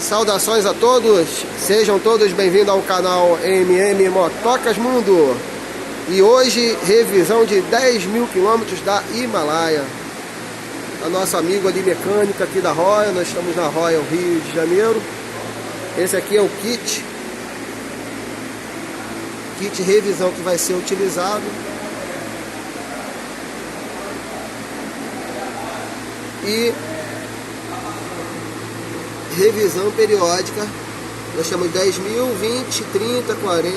Saudações a todos, sejam todos bem-vindos ao canal MoToCaS MuNDo. E hoje, revisão de 10 mil quilômetros da Himalayan. A nosso amigo ali, mecânica aqui da Royal, nós estamos na Royal, Rio de Janeiro. Esse aqui é o kit revisão que vai ser utilizado. E revisão periódica, nós chamamos 10 mil, 20, 30, 40,